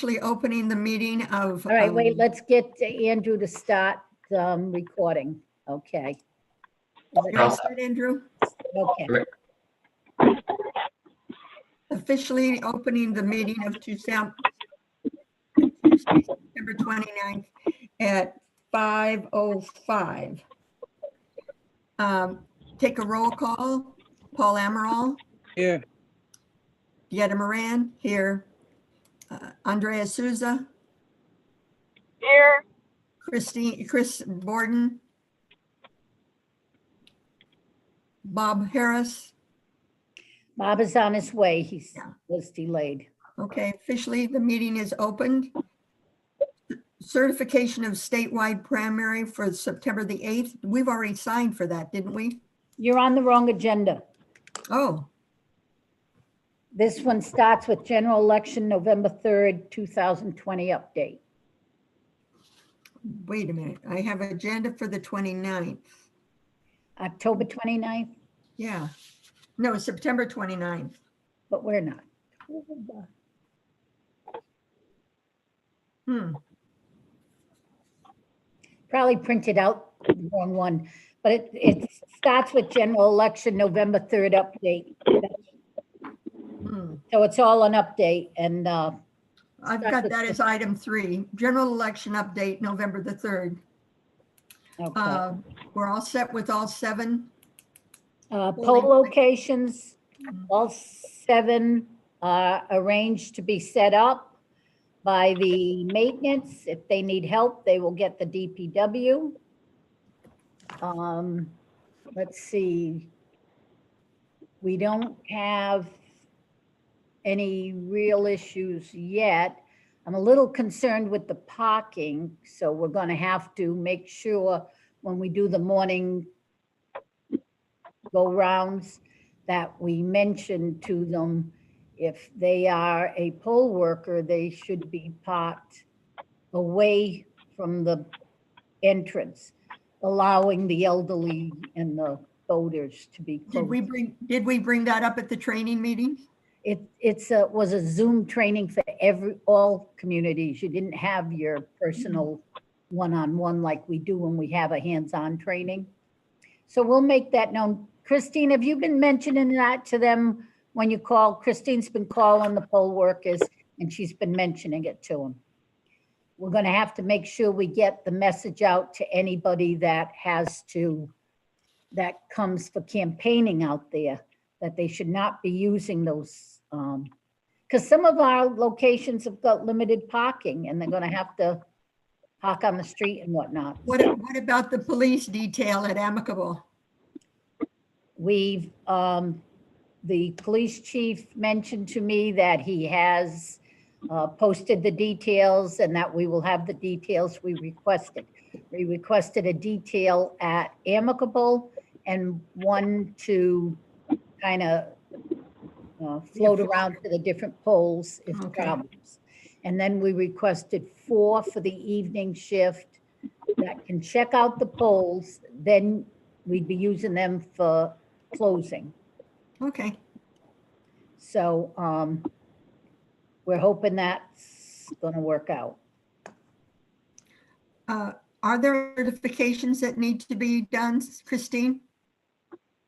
Actually opening the meeting of. All right, wait, let's get Andrew to start recording. Okay. You're all set, Andrew? Okay. Officially opening the meeting of Tuesday, September 29th at 5:05. Take a roll call. Paul Amaral. Here. Moran here. Andrea Souza. Here. Chris Borden. Bob Harris. Bob is on his way. He Yeah. was delayed. Okay, officially the meeting is opened. Certification of statewide primary for September the 8th. We've already signed for that, didn't we? You're on the wrong agenda. Oh, This one starts with general election, November 3rd, 2020 update. wait a minute. I have an agenda for the 29th. October 29th, Yeah. No, September 29th. but we're not. Probably printed out the wrong one, but it starts with general election, November 3rd update. So it's all an update and I've got that as item 3, general election update, November the 3rd. okay. We're all set with all 7. Poll locations, all 7 are arranged to be set up by the maintenance. If they need help, they will get the DPW. Let's see. We don't have any real issues yet. I'm a little concerned with the parking, so we're going to have to make sure when we do the morning go rounds that we mention to them if they are a poll worker, they should be parked away from the entrance, allowing the elderly and the voters to be close. Did we bring that up at the training meeting? It was a Zoom training for all communities. You didn't have your personal one-on-one like we do when we have a hands-on training. So we'll make that known. Christine, have you been mentioning that to them when you call? Christine's been calling the poll workers and she's been mentioning it to them. We're going to have to make sure we get the message out to anybody that comes for campaigning out there, that they should not be using those, because some of our locations have got limited parking and they're going to have to park on the street and whatnot. What about the police detail at Amicable? We've, the police chief mentioned to me that he has posted the details and that we will have the details we requested. We requested a detail at Amicable and one to kind of float around to the different polls if problems. And then we requested 4 for the evening shift that can check out the polls. Then we'd be using them for closing. Okay. So we're hoping that's going to work out. Are there certifications that need to be done, Christine?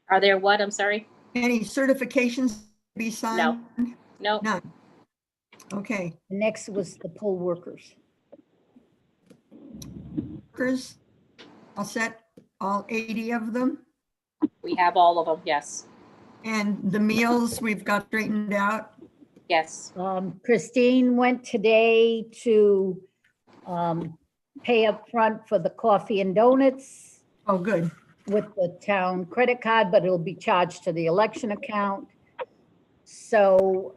Are there what? I'm sorry. Any certifications to be signed? No. None. Okay. Next was the poll workers. Workers, all set, all 80 of them? We have all of them. Yes. And the meals we've got straightened out? Yes. Christine went today to pay up front for the coffee and donuts Oh, good. with the town credit card, but it'll be charged to the election account. So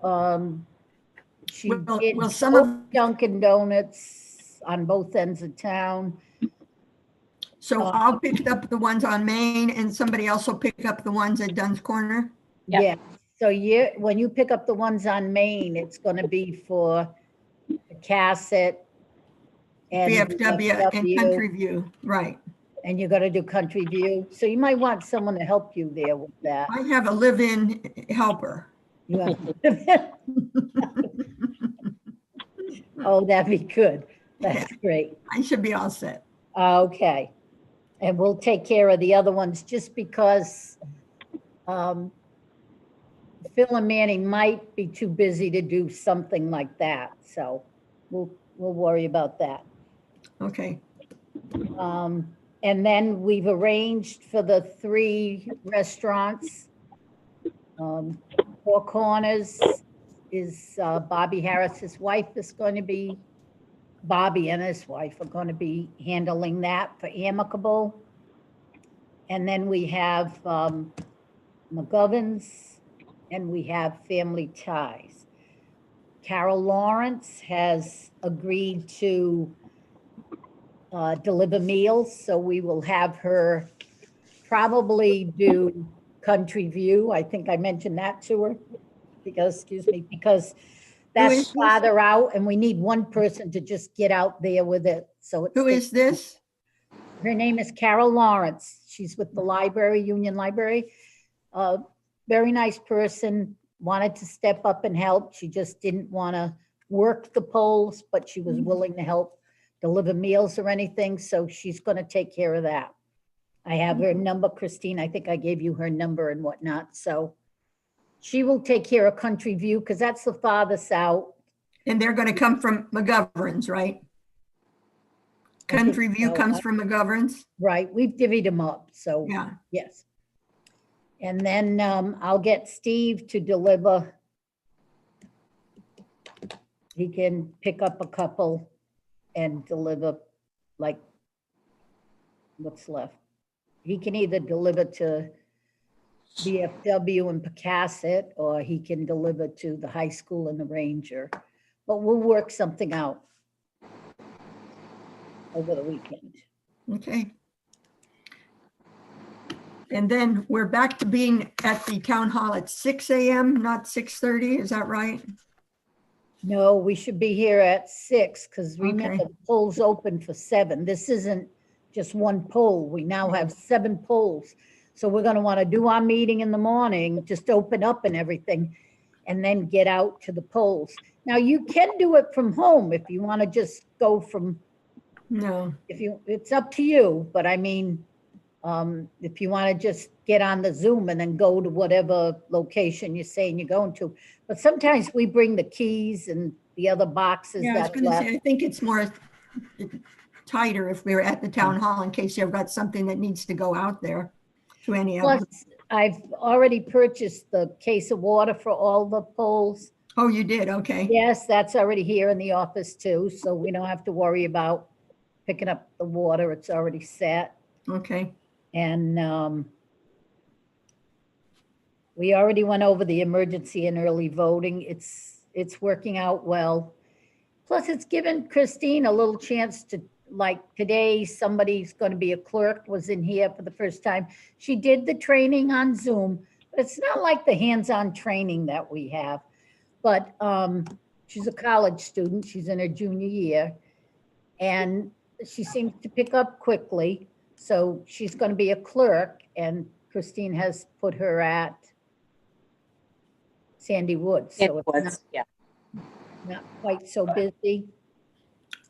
she did will some of- Dunkin' Donuts on both ends of town. So I'll pick up the ones on Main and somebody else will pick up the ones at Dunn's Corner? Yep. Yeah, so when you pick up the ones on Main, it's gonna be for the Cassett and VFW and Country View, right. And you're gonna do Country View. So you might want someone to help you there with that. I have a live-in helper. You have- Oh, that'd be good. That's great. I should be all set. Okay. And we'll take care of the other ones just because Phil and Manny might be too busy to do something like that. So we'll worry about that. Okay. And then we've arranged for the 3 restaurants. Four Corners is Bobby Harris's wife is going to be, Bobby and his wife are going to be handling that for Amicable. And then we have McGovern's and we have Family Ties. Carol Lawrence has agreed to deliver meals, so we will have her probably do Country View. I think I mentioned that to her because, because is that's this? farther out and we need one person to just get out there with it. So Who is this? her name is Carol Lawrence. She's with the library, Union Library. Very nice person, wanted to step up and help. She just didn't want to work the polls, but she was willing to help deliver meals or anything. So she's going to take care of that. I have her number, Christine. I think I gave you her number and whatnot. So she will take care of Country View because that's the farthest out. And they're going to come from McGovern's, right? I think Country View so. comes from McGovern's? Right, we've divvied them up, so. Yeah. Yes. And then I'll get Steve to deliver. He can pick up a couple and deliver like what's left. He can either deliver to BFW and Pecasset, or he can deliver to the high school and the Ranger. But we'll work something out over the weekend. Okay. And then we're back to being at the town hall at 6 a.m., not 6:30, is that right? No, we should be here at 6 because remember Okay. the polls open for 7. This isn't just one poll. We now have 7 polls. So we're going to want to do our meeting in the morning, just open up and everything, and then get out to the polls. Now you can do it from home if you want to just go from, No. it's up to you, but I mean, if you want to just get on the Zoom and then go to whatever location you're saying you're going to. But sometimes we bring the keys and the other boxes Yeah, I was that going to left. say, I think it's more tighter if we're at the town hall in case you've got something that needs to go out there to any of them. Plus, I've already purchased the case of water for all the polls. Oh, you did? Okay. Yes, that's already here in the office too, so we don't have to worry about picking up the water. It's already set. Okay. And we already went over the emergency and early voting. It's working out well. Plus, it's given Christine a little chance to, like today, somebody's going to be a clerk was in here for the first time. She did the training on Zoom, but it's not like the hands-on training that we have. But she's a college student. She's in her junior year. And she seems to pick up quickly. So she's going to be a clerk, and Christine has put her at Sandy Woods. So It was, yeah. not quite so busy.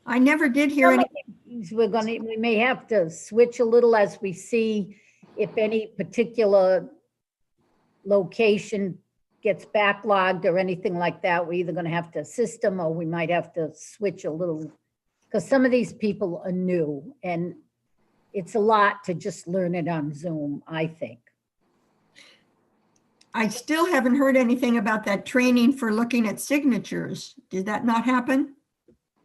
I never did hear any. We may have to switch a little as we see if any particular location gets backlogged or anything like that. We're either going to have to assist them or we might have to switch a little because some of these people are new and it's a lot to just learn it on Zoom, I think. I still haven't heard anything about that training for looking at signatures. Did that not happen?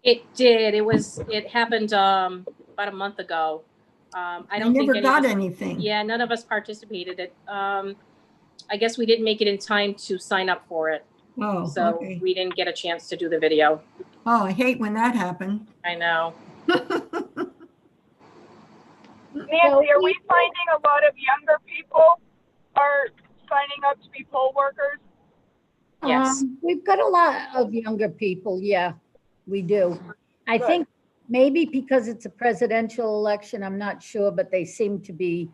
It did. It happened about a month ago. I don't think never any got of us, anything. Yeah, none of us participated. I guess we didn't make it in time to sign up for it. Oh, So okay. we didn't get a chance to do the video. Oh, I hate when that happened. I know. Nancy, are we finding a lot of younger people are signing up to be poll workers? Yes. We've got a lot of younger people. Yeah, we do. I Good. think maybe because it's a presidential election, I'm not sure, but they seem to be,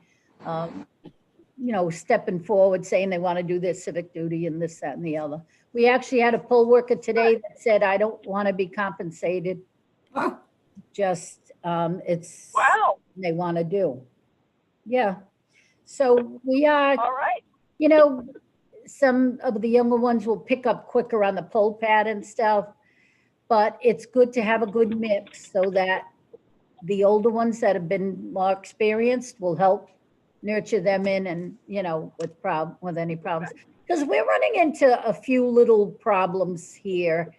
stepping forward, saying they want to do their civic duty and this, that, and the other, We actually had a poll worker today that said, I don't want to be compensated. Oh, Just, it's Wow, they want to do. Yeah. So we are, all right. you know, some of the younger ones will pick up quicker on the poll pad and stuff. But it's good to have a good mix so that the older ones that have been more experienced will help nurture them in and, you know, with any problems. Because we're running into a few little problems here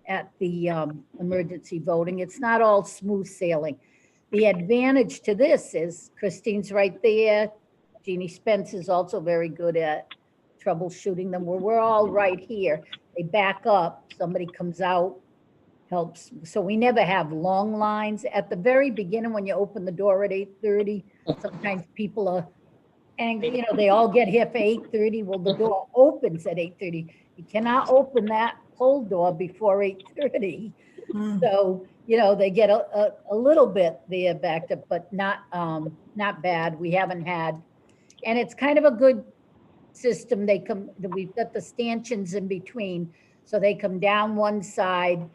at the emergency voting. It's not all smooth sailing. The advantage to this is Christine's right there. Jeannie Spence is also very good at troubleshooting them. We're all right here. They back up, somebody comes out, helps. So we never have long lines. At the very beginning, when you open the door at 8:30, sometimes people are angry, you know, they all get here for 8:30. Well, the door opens at 8:30. You cannot open that poll door before 8:30. So, you know, they get a little bit there backed up, but not bad. We haven't had, and it's kind of a good system. We've got the stanchions in between. So they come down one side,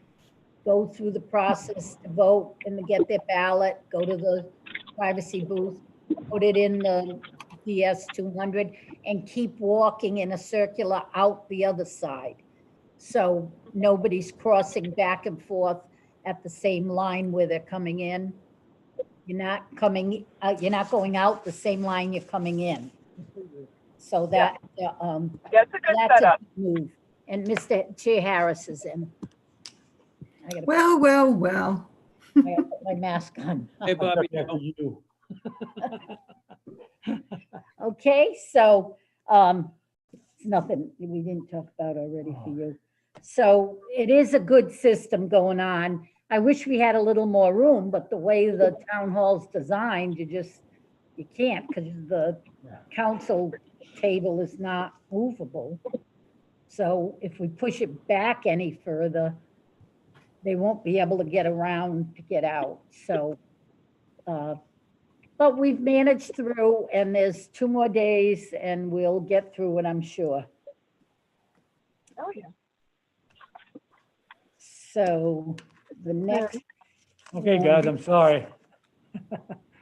go through the process to vote and get their ballot, go to the privacy booth, put it in the DS 200 and keep walking in a circular out the other side. So nobody's crossing back and forth at the same line where they're coming in. You're not going out the same line you're coming in. So that, That's a good that's a setup. good move. And Mr. Chair Harris is in. I gotta well, well, well. I gotta put my mask on. Hey, Bobby. After you. Okay, so it's nothing we didn't talk about already for you. So it is a good system going on. I wish we had a little more room, but the way the town hall's designed, you can't because the council table is not movable. So if we push it back any further, they won't be able to get around to get out. So, but we've managed through, and there's 2 more days and we'll get through it, I'm sure. Oh, yeah. So the next. Okay, guys, I'm sorry.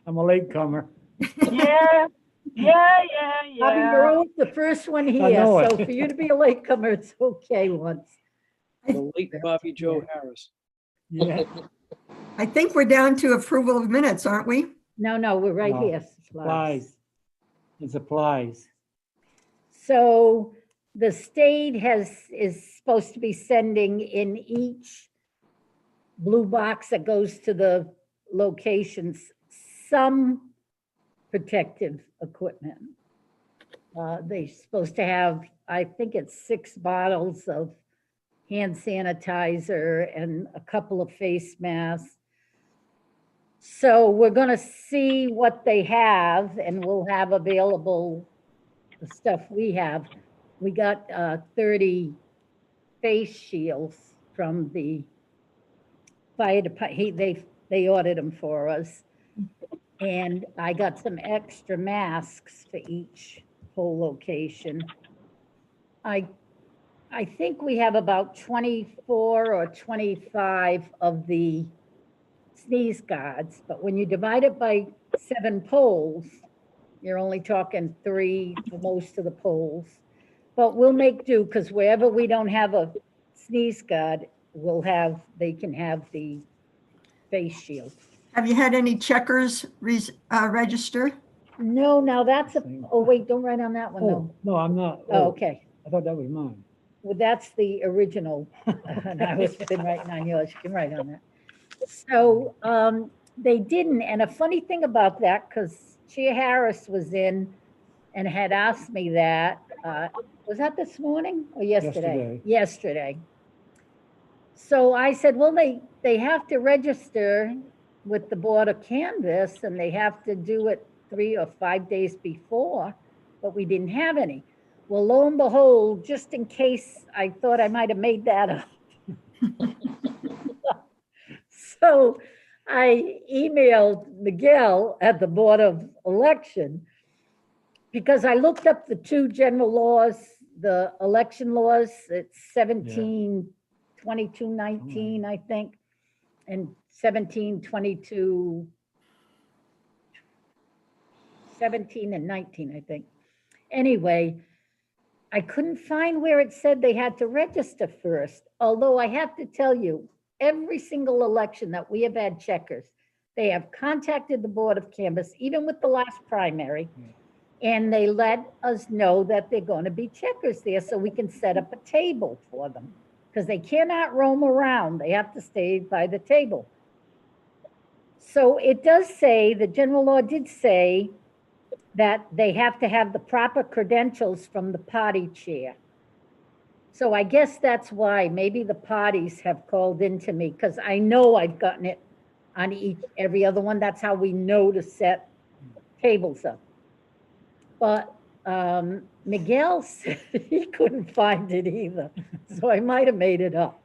I'm a latecomer. Yeah, Bobby, you're the first one here, know it. so for you to be a latecomer, it's okay once. The late Bobby Joe Harris. Yeah, I think we're down to approval of minutes, aren't we? No, we're right No. here. supplies. It supplies. So the state is supposed to be sending in each blue box that goes to the locations, some protective equipment. They're supposed to have, I think it's 6 bottles of hand sanitizer and a couple of face masks. So we're gonna see what they have and we'll have available the stuff we have. We got 30 face shields from the fire department. They ordered them for us. And I got some extra masks for each whole location. I think we have about 24 or 25 of the sneeze guards, but when you divide it by 7 polls, you're only talking 3 for most of the polls. But we'll make do, because wherever we don't have a sneeze guard, they can have the face shield. Have you had any checkers register? No, now that's oh wait, don't write on that one Oh, though. no, I'm not. Oh, okay. I thought that was mine. Well, that's the original. And I was been writing on yours. You can write on that. So they didn't. And a funny thing about that, because Chair Harris was in and had asked me that, was that this morning or yesterday? Yesterday. So I said, well, they have to register with the Board of Canvas and they have to do it 3 or 5 days before, but we didn't have any. Well, lo and behold, just in case I thought I might have made that up. So I emailed Miguel at the Board of Election because I looked up the 2 general laws the election laws, it's 172219, I think, and 1722, 17 and 19, I think. Anyway, I couldn't find where it said they had to register first, although I have to tell you, every single election that we have had checkers, they have contacted the Board of Canvass, even with the last primary, and they let us know that they're going to be checkers there so we can set up a table for them, because they cannot roam around. They have to stay by the table. So it does say, the general law did say that they have to have the proper credentials from the party chair. So I guess that's why maybe the parties have called into me, because I know I've gotten it on every other one. That's how we know to set tables up. But Miguel said he couldn't find it either. So I might have made it up,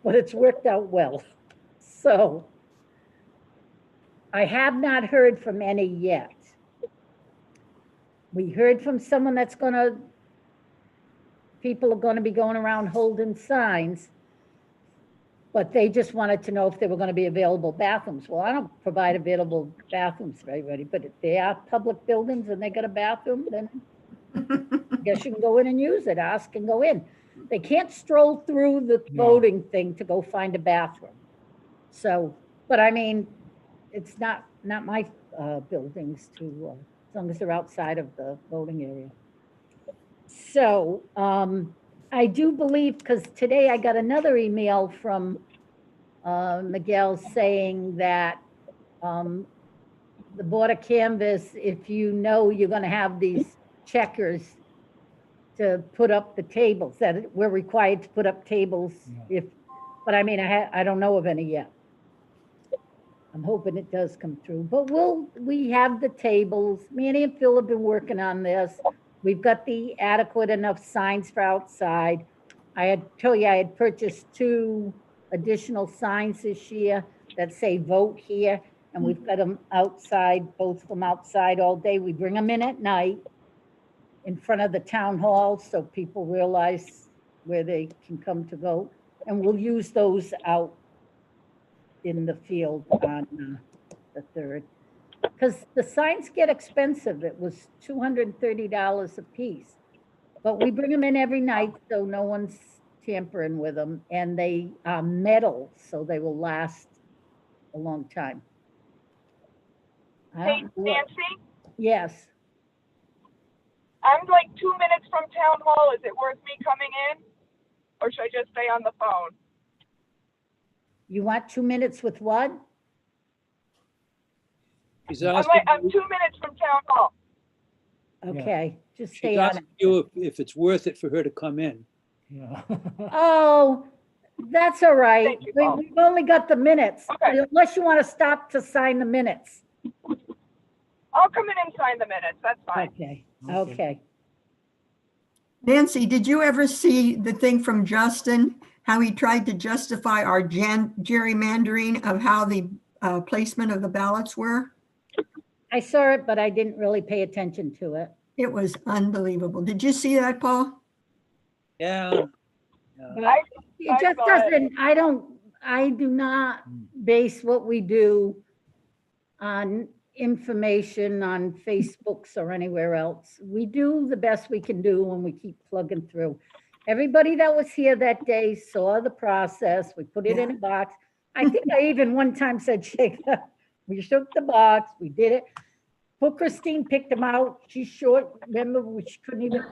but it's worked out well. So I have not heard from any yet. We heard from someone that's people are gonna be going around holding signs, but they just wanted to know if there were gonna be available bathrooms. Well, I don't provide available bathrooms for everybody, but if they are public buildings and they got a bathroom, then I guess you can go in and use it, ask and go in. They can't stroll through the voting thing to go find a bathroom. So, but I mean, it's not my buildings to, as long as they're outside of the voting area. So I do believe, because today I got another email from Miguel saying that the Board of Canvass, if you know you're going to have these checkers to put up the tables, that we're required to put up tables but I mean, I don't know of any yet. I'm hoping it does come through, but we have the tables. Manny and Phil have been working on this. We've got the adequate enough signs for outside. I had told you I had purchased 2 additional signs this year that say vote here, and we've got them outside, both from outside all day. We bring them in at night in front of the town hall so people realize where they can come to vote. And we'll use those out in the field on the 3rd. Because the signs get expensive. It was $230 a piece. But we bring them in every night so no one's tampering with them. And they are metal, so they will last a long time. Hey, Nancy, Yes. I'm like 2 minutes from town hall. Is it worth me coming in? Or should I just stay on the phone? You want 2 minutes with what? She's I'm asking, 2 minutes from town hall. Okay, just she's stay on asking it. you if it's worth it for her to come in. Yeah. Oh, that's all right. Thank you, Paul. We've only got the minutes, Okay. unless you want to stop to sign the minutes. I'll come in and sign the minutes. That's fine. Okay, Okay. okay. Nancy, did you ever see the thing from Justin, how he tried to justify our gerrymandering of how the placement of the ballots were? I saw it, but I didn't really pay attention to it. It was unbelievable. Did you see that, Paul? Yeah. But I it just saw it. doesn't, I do not base what we do on information on Facebooks or anywhere else. We do the best we can do when we keep plugging through. Everybody that was here that day saw the process. We put it in a box. I think I even one time said, shake that. We shook the box, we did it. Poor Christine picked them out. She's short, remember, she couldn't even.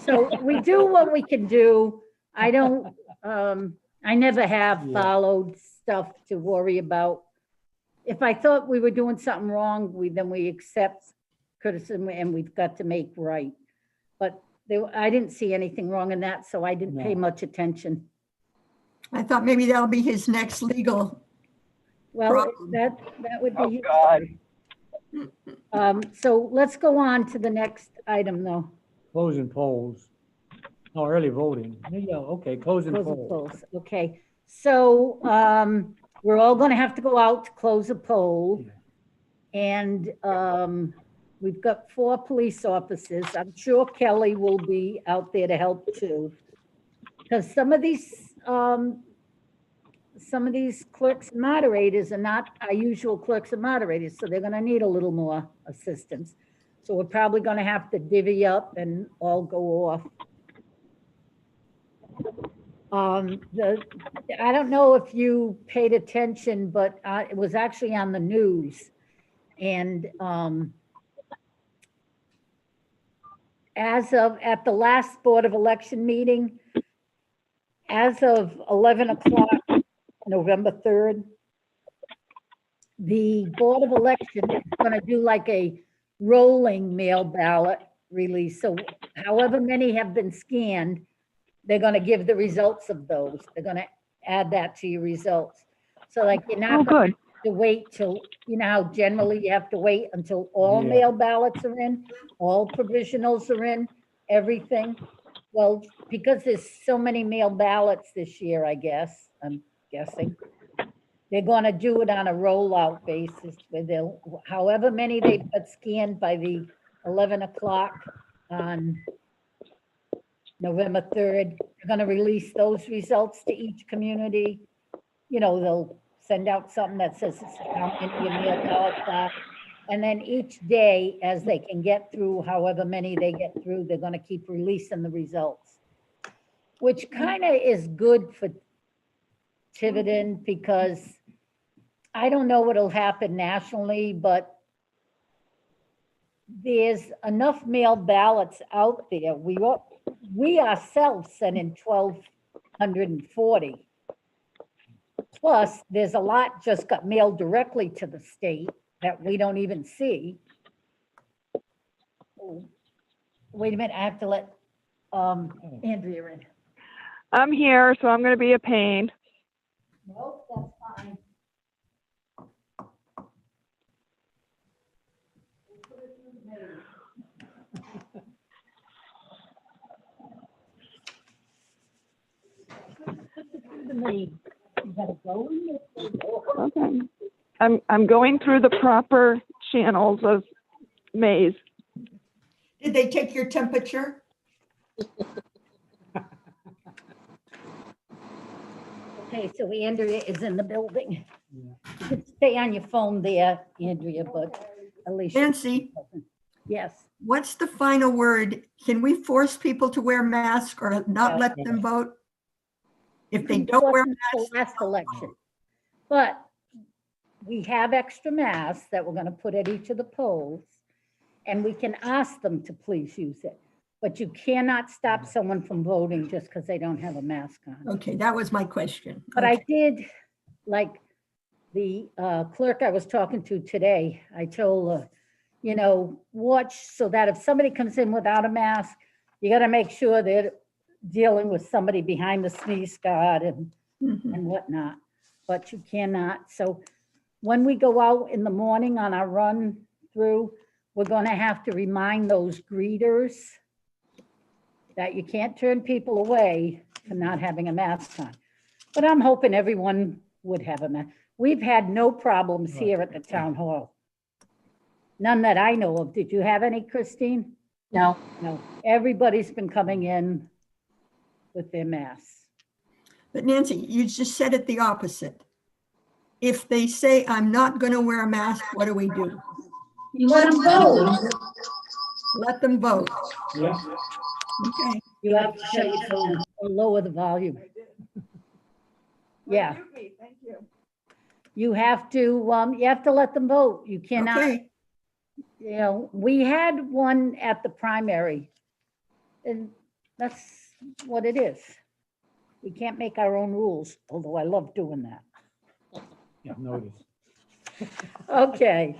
So we do what we can do. I don't, I never have followed stuff to worry about. If I thought we were doing something wrong, then we accept criticism and we've got to make right. But I didn't see anything wrong in that, so I didn't pay much attention. I thought maybe that'll be his next legal. Well, problem. that would Oh, be. God. So let's go on to the next item though. Closing polls. Oh, early voting. Yeah, okay, closing Close the polls. polls. Okay, so we're all gonna have to go out to close a poll. Yeah. And we've got 4 police officers. I'm sure Kelly will be out there to help too. Because some of these clerks and moderators are not our usual clerks and moderators, so they're gonna need a little more assistance. So we're probably gonna have to divvy up and all go off. I don't know if you paid attention, but it was actually on the news. And at the last Board of Election meeting, as of 11 o'clock, November 3rd, the Board of Election is gonna do like a rolling mail ballot release. So however many have been scanned, they're gonna give the results of those. They're gonna add that to your results. So like you're not gonna have to wait till, you know how generally you have to wait until all Yeah. mail ballots are in, all provisionals are in, everything. Well, because there's so many mail ballots this year, I guess, I'm guessing, they're gonna do it on a rollout basis where they'll, however many they've got scanned by the 11 o'clock on November 3rd, they're gonna release those results to each community. You know, they'll send out something that says this is how many of your ballots are. And then each day, as they can get through, however many they get through, they're gonna keep releasing the results. Which kind of is good for Tiverton, because I don't know what'll happen nationally, but there's enough mail ballots out there. We ourselves sent in 1,240. Plus, there's a lot just got mailed directly to the state that we don't even see. Wait a minute, I have to let Andrea in. I'm here, so I'm gonna be a pain. Nope, that's fine. Okay. I'm going through the proper channels of maze. Did they take your temperature? Okay, so Andrea is in the building. You could stay on your phone there, Andrea, but Alicia. Nancy, Yes. what's the final word? Can we force people to wear masks or not let them vote? If they don't wear masks, Last election. But we have extra masks that we're gonna put at each of the polls. And we can ask them to please use it. But you cannot stop someone from voting just because they don't have a mask on. okay, that was my question. But I did, like the clerk I was talking to today, I told her, you know, watch so that if somebody comes in without a mask, you got to make sure they're dealing with somebody behind the sneeze guard and whatnot. But you cannot. So when we go out in the morning on our run through, we're going to have to remind those greeters that you can't turn people away for not having a mask on. But I'm hoping everyone would have a mask. We've had no problems here at the town hall. None that I know of. Did you have any, Christine? No. No. Everybody's been coming in with their masks. But Nancy, you just said it the opposite. If they say, I'm not going to wear a mask, what do we do? You let them vote. Let them vote. Yeah. Okay. You have to shut your phone or lower the volume. Yeah. Thank you. You have to let them vote. You cannot, Okay. you know, we had one at the primary. And that's what it is. We can't make our own rules, although I love doing that. Yeah, notice. Okay.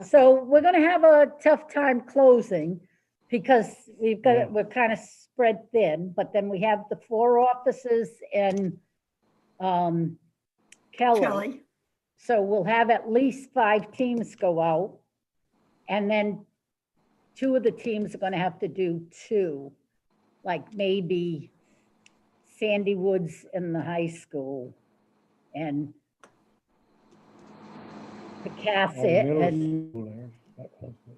So we're gonna have a tough time closing because we're kind of spread thin, but then we have the 4 offices and Kelly. So we'll have at least 5 teams go out. And then 2 of the teams are gonna have to do 2, like maybe Sandy Woods in the high school and Picasset and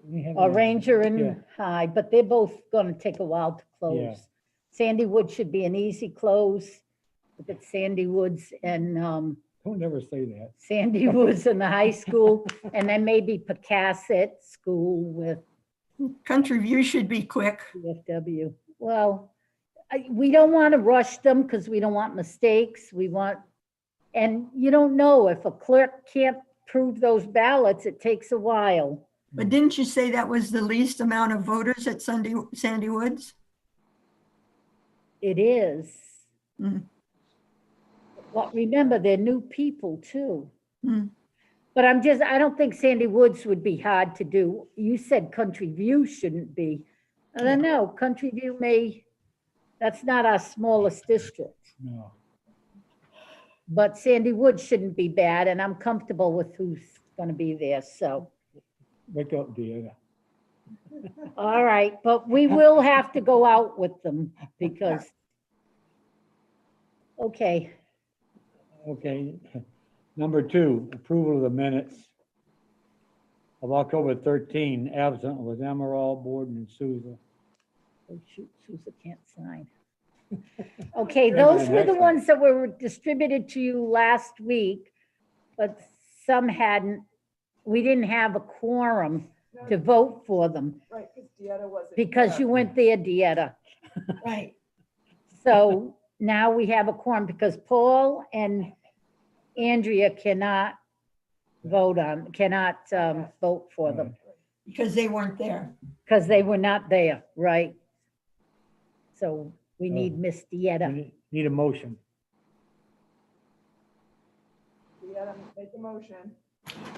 We have or a- Ranger Yeah. and High, but they're both gonna take a while to Yeah. close. Sandy Woods should be an easy close. If it's Sandy Woods and, Don't never say that. Sandy Woods and the high school, and then maybe Pecasset School with Country View should be quick. VFW. Well, we don't want to rush them because we don't want mistakes. We want, and you don't know if a clerk can't prove those ballots, it takes a while. But didn't you say that was the least amount of voters at Sandy Woods? It is. Mm. Well, remember, they're new people too. Mm. But I don't think Sandy Woods would be hard to do. You said Country View shouldn't be. I don't know, Country View may, that's not our smallest district. No. But Sandy Woods shouldn't be bad, and I'm comfortable with who's gonna be there, so. Wake up, dear. All right, but we will have to go out with them because. Okay, Okay. Number 2, approval of the minutes of October 13. Absent was Amaral, Borden, and Souza. oh shoot, Souza can't sign. Okay, those were the ones that were distributed to you last week, but some hadn't, we didn't have a quorum to vote for them Right, because Deanna wasn't. because you went there, Dieta. Right. So now we have a quorum because Paul and Andrea cannot vote for them Because they weren't there. because they were not there, right? So we need Miss Dieta. We Need a motion. Deanna, make a motion.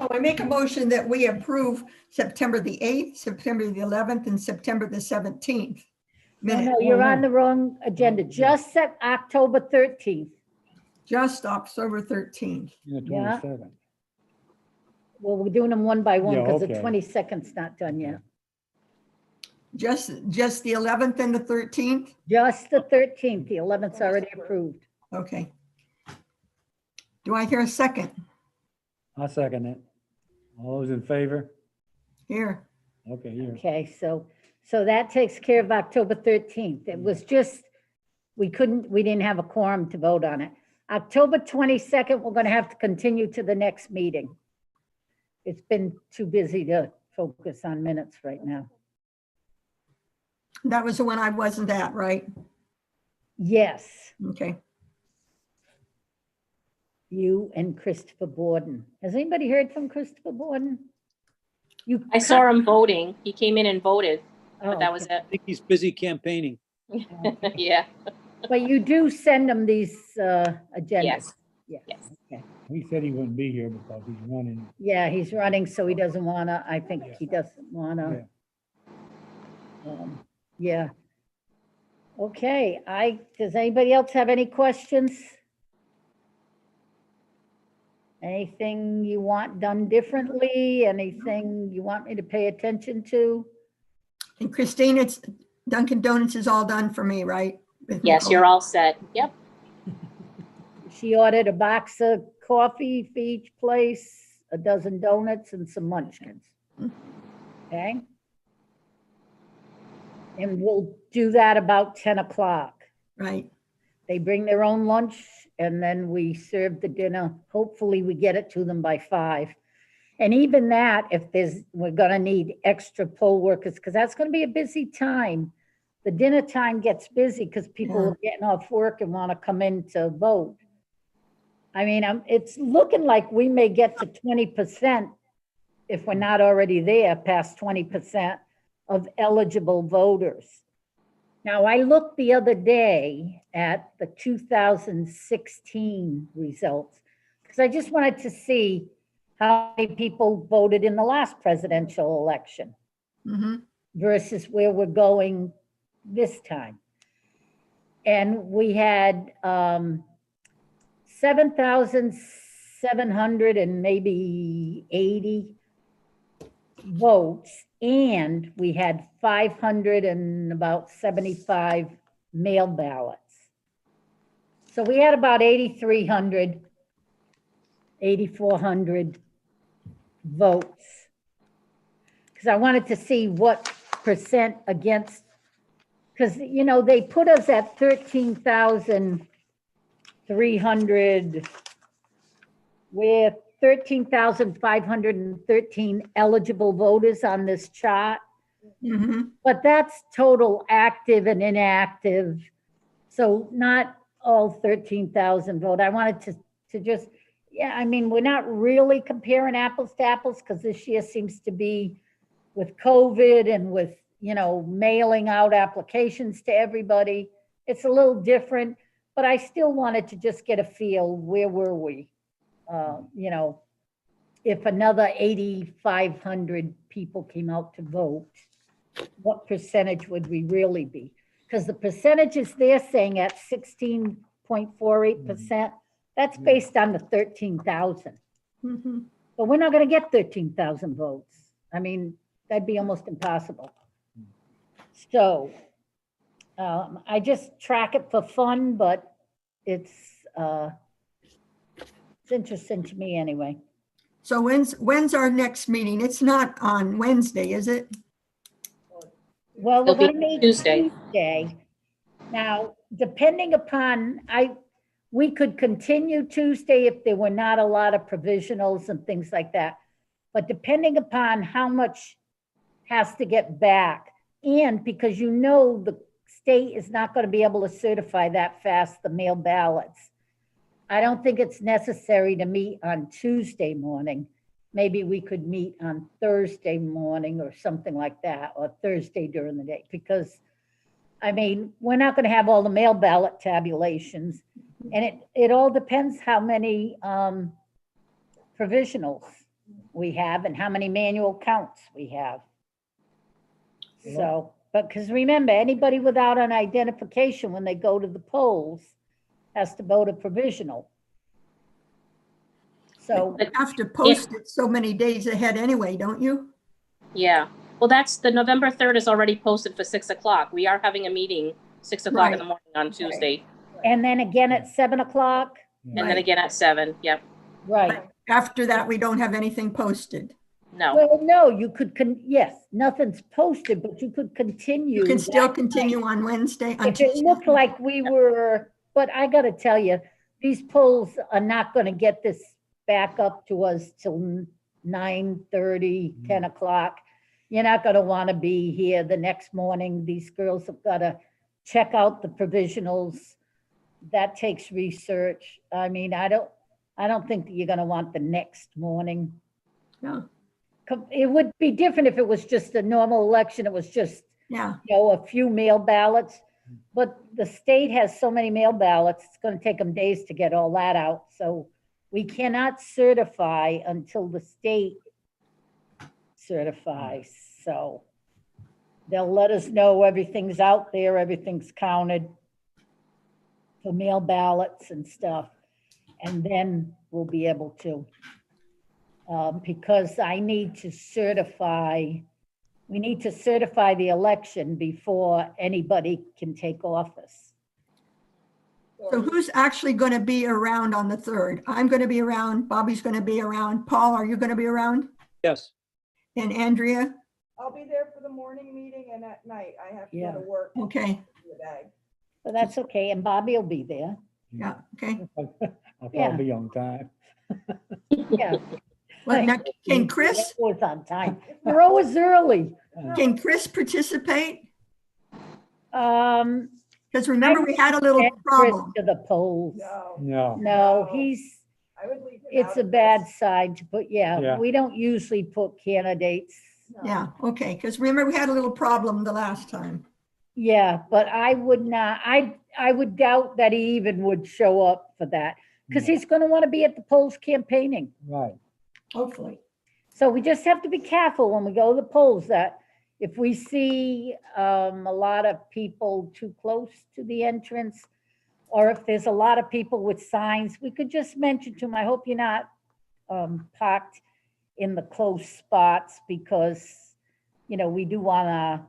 Oh, I make a motion that we approve September the 8th, September the 11th, and September the 17th. No, Minute, no, you're on the wrong agenda. Just set October 13th. just October 13th. And the Yeah. 27th. Well, we're doing them one by one Yeah, because the okay. 22nd's not done yet. Just the 11th and the 13th? Just the 13th, the 11th's already approved. Okay. Do I hear a second? I'll second it. All those in favor? Here. Okay, here. Okay, so that takes care of October 13th. It was just, we didn't have a quorum to vote on it. October 22nd, we're gonna have to continue to the next meeting. It's been too busy to focus on minutes right now. That was the one I wasn't at, right? Yes, Okay. you and Christopher Borden. Has anybody heard from Christopher Borden? You. I saw him voting. He came in and voted, Oh, but that was I think he's busy campaigning. it. Yeah, But you do send them these agendas? yes, Yes. yes. Okay. He said he wouldn't be here because he's running. Yeah, he's running, so he doesn't wanna, I think he doesn't wanna. Yeah. Okay, does anybody else have any questions? Anything you want done differently? Anything you want me to pay attention to? And Christine, it's Dunkin' Donuts is all done for me, right? With Yes, Nicole? you're all set. Yep. She ordered a box of coffee for each place, a dozen donuts and some munchkins. Okay? And we'll do that about 10 o'clock. Right. They bring their own lunch and then we serve the dinner. Hopefully we get it to them by 5. And even that, we're gonna need extra poll workers because that's gonna be a busy time. The dinner time gets busy because people Yeah. are getting off work and wanna come in to vote. I mean, it's looking like we may get to 20% if we're not already there, past 20% of eligible voters. Now, I looked the other day at the 2016 results because I just wanted to see how many people voted in the last presidential election Mhm. versus where we're going this time. And we had 7,700 and maybe 80 votes, and we had 500 and about 75 mail ballots. So we had about 8,300, 8,400 votes. because I wanted to see what percent against, because, you know, they put us at 13,300. We're 13,513 eligible voters on this chart, Mhm. but that's total active and inactive. So not all 13,000 vote. I wanted to just, yeah, I mean, we're not really comparing apples to apples because this year seems to be with COVID and with, you know, mailing out applications to everybody. It's a little different, but I still wanted to just get a feel, where were we? You know, if another 8,500 people came out to vote, what percentage would we really be? Because the percentages they're saying at 16.48%, that's based on the 13,000. Mhm. But we're not going to get 13,000 votes. I mean, that'd be almost impossible. So I just track it for fun, but it's interesting to me anyway. So when's our next meeting? It's not on Wednesday, is it? Well, we're It'll be going to meet Tuesday. Tuesday. Now, depending upon, we could continue Tuesday if there were not a lot of provisionals and things like that. But depending upon how much has to get back, and because you know the state is not going to be able to certify that fast the mail ballots, I don't think it's necessary to meet on Tuesday morning. Maybe we could meet on Thursday morning or something like that, or Thursday during the day, because I mean, we're not going to have all the mail ballot tabulations, and it all depends how many provisionals we have and how many manual counts we have. So, but because remember, anybody without an identification when they go to the polls has to vote a provisional. So, You have to post it so many days ahead anyway, don't you? Yeah. Well, that's the November 3rd is already posted for 6 o'clock. We are having a meeting 6 o'clock in the morning on Tuesday, and then again at 7 o'clock, and then Right. again at 7. Yep. right? After that, we don't have anything posted. No. Well, no, you could, yes, nothing's posted, but you could continue. You can still that continue on Wednesday, on If it Tuesday. looked like we were, but I gotta tell you, these polls are not gonna get this back up to us till 9:30, 10 o'clock. You're not gonna wanna be here the next morning. These girls have gotta check out the provisionals. That takes research. I mean, I don't think that you're gonna want the next morning. Yeah, It would be different if it was just a normal election. It was just, yeah. you know, a few mail ballots. But the state has so many mail ballots, it's going to take them days to get all that out. So we cannot certify until the state certifies. So they'll let us know everything's out there, everything's counted for mail ballots and stuff. And then we'll be able to, because I need to certify, we need to certify the election before anybody can take office. So who's actually going to be around on the 3rd? I'm going to be around. Bobby's going to be around. Paul, are you going to be around? Yes. And Andrea? I'll be there for the morning meeting and at night I have to go Yeah. to work. Okay, The bag. So that's okay, and Bobby will be there. yeah, okay. I'll Yeah. probably be on time. Yeah. Well, now, can Chris, We're always on time. We're always early. can Chris participate? Um, Because remember, we had a little Chris problem. to the polls. No, No, No, No. he's, I would leave him it's out a of bad this. side to put, yeah, Yeah. we don't usually put candidates. No. Yeah, okay, because remember, we had a little problem the last time. Yeah, but I would not, I would doubt that he even would show up for that, because No. he's gonna want to be at the polls campaigning. right. Hopefully. So we just have to be careful when we go to the polls that if we see a lot of people too close to the entrance, or if there's a lot of people with signs, we could just mention to them, I hope you're not parked in the close spots, because, you know, we do want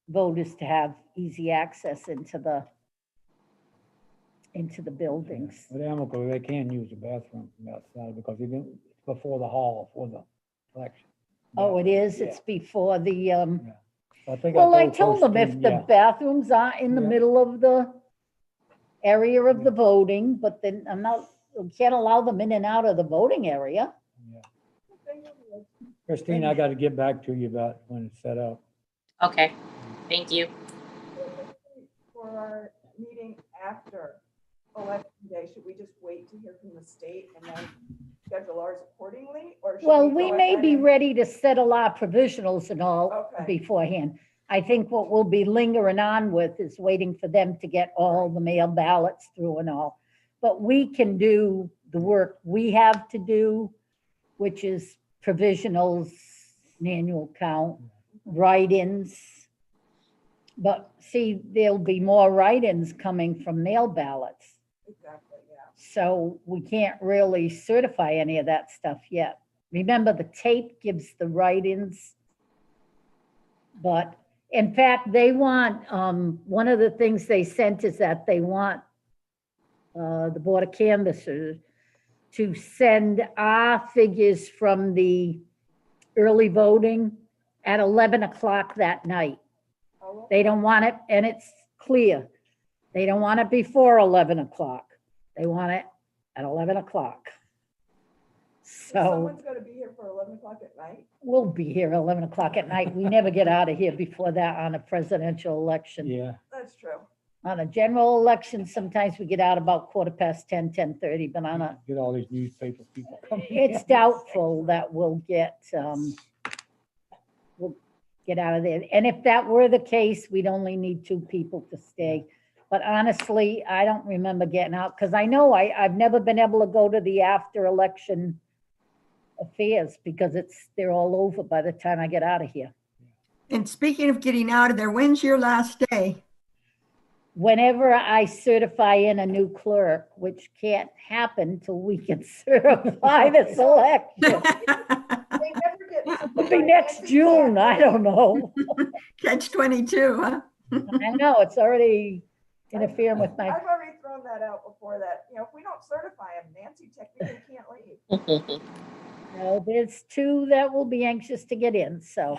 voters to have easy access into the buildings. With Amicable, they can use the bathroom from outside because you can, before the hall, for the election. Oh, it is? Yeah. It's before the, I think well, I told told them if Christine, the yeah. bathrooms aren't in the Yeah. middle of the area of the voting, but then we can't allow them in and out of the voting area. Yeah. Christine, I got to get back to you about when it's set up. Okay, thank you. For our meeting after election day, should we just wait to hear from the state and then schedule ours accordingly? Or should Well, go we may ahead be and- ready to settle our provisionals and all Okay. beforehand. I think what we'll be lingering on with is waiting for them to get all the mail ballots through and all. But we can do the work we have to do, which is provisionals, manual count, write-ins. But see, there'll be more write-ins coming from mail ballots. Exactly, yeah. So we can't really certify any of that stuff yet. Remember, the tape gives the write-ins. But in fact, they want, one of the things they sent is that they want the Board of Canvassers to send our figures from the early voting at 11 o'clock that night. Oh, They don't want it, and it's clear. They don't want it before 11 o'clock. They want it at 11 o'clock. So someone's gonna be here for 11 o'clock at night? we'll be here 11 o'clock at night. We never get out of here before that on a presidential election. Yeah, That's true. On a general election, sometimes we get out about 10:15, 10:30, but on a, get all these newspaper people coming. it's doubtful that we'll get out of there. And if that were the case, we'd only need 2 people to stay. But honestly, I don't remember getting out, because I know I've never been able to go to the after-election affairs, because they're all over by the time I get out of here. And speaking of getting out of there, when's your last day? Whenever I certify in a new clerk, which can't happen till we can certify this election. They never get. It'll be next June, I don't know. Catch 22, huh? I know, it's already interfering with my, I've already thrown that out before that, if we don't certify them, Nancy technically can't leave. no, there's 2 that will be anxious to get in, so.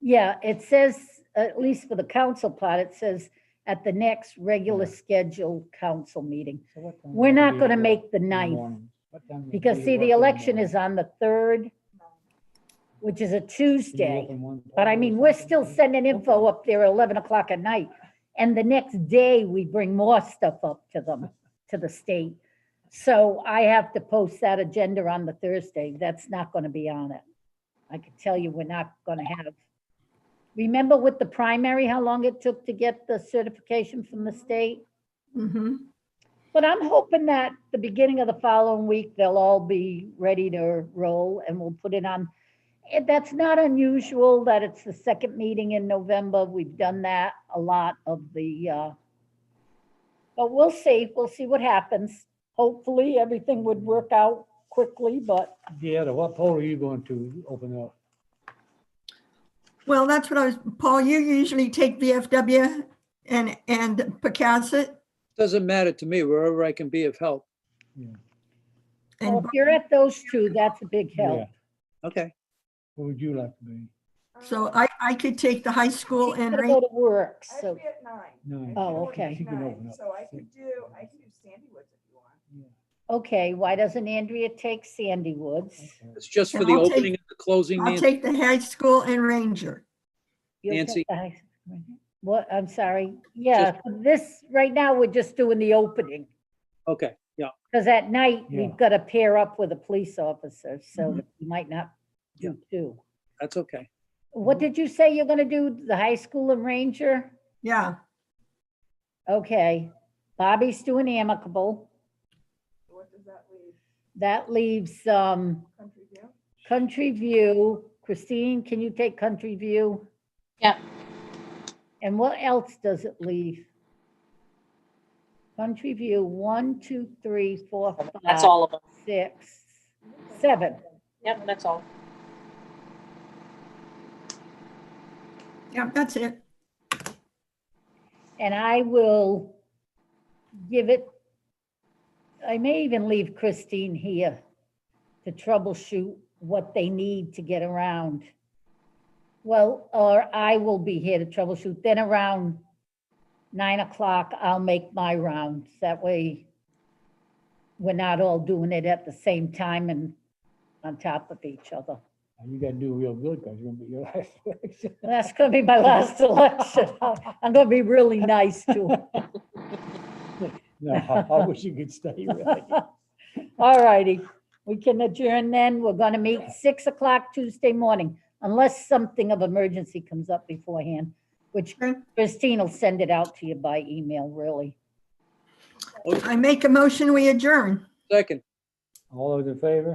Yeah, it says, at least for the council part, it says at the next regular scheduled council meeting. So what time We're will not be gonna at work make the in 9th, morning? What time will because be see, at the work in election morning? is on the 3rd, which is a Can you Tuesday. open one But I Friday or mean, we're something? still sending info up there at 11 o'clock at night. And the next day, we bring more stuff up to them, to the state. So I have to post that agenda on the Thursday. That's not going to be on it. I can tell you, we're not going to have. Remember with the primary, how long it took to get the certification from the state? Mm-hmm. But I'm hoping that the beginning of the following week, they'll all be ready to roll and we'll put it on. That's not unusual that it's the second meeting in November. We've done that a lot of the, but we'll see what happens. Hopefully, everything would work out quickly, but Deanna, what poll are you going to open up? Well, that's what Paul, you usually take VFW and Pecasset. Doesn't matter to me, wherever I can be of help. well, And if you're at those 2, that's a big help. Yeah. Okay, What would you like to be? so I could take the high school She's and gonna go to work, I have so, to be at 9. Nine. Oh, okay. She can open up. So I could do Sandy Woods if you want. okay, why doesn't Andrea take Sandy Woods? Okay. it's just for And the I'll take- opening and the closing, I'll Nancy. take the high school and Ranger. You'll take Nancy? the high- What, I'm sorry, yeah, this, right now, we're just doing the opening. Okay, yeah, Because at night, Yeah. we've got to pair up with a police officer, so Mhm. that you might not do 2. that's okay. What did you say you're gonna do, the high school and Ranger? Yeah, Okay, Bobby's doing Amicable. What does that leave? That leaves Country View? Country View. Christine, can you take Country View? Yep. And what else does it leave? Country View, 1, 2, 3, 4, 5. That's all of them. 6, 7. Yep, that's all. yeah, that's it. And I will give it, I may even leave Christine here to troubleshoot what they need to get around. Well, or I will be here to troubleshoot. Then around 9 o'clock, I'll make my rounds. That way we're not all doing it at the same time and on top of each other. You gotta do real good because you're gonna be your last election. That's gonna be my last election. I'm gonna be really nice too. No, I wish you could stay, really. All righty, we can adjourn then. We're gonna meet 6 o'clock Tuesday morning, unless something of emergency comes up beforehand, which Okay. Christine will send it out to you by email, really. I make a motion, we adjourn. Second. All those in favor?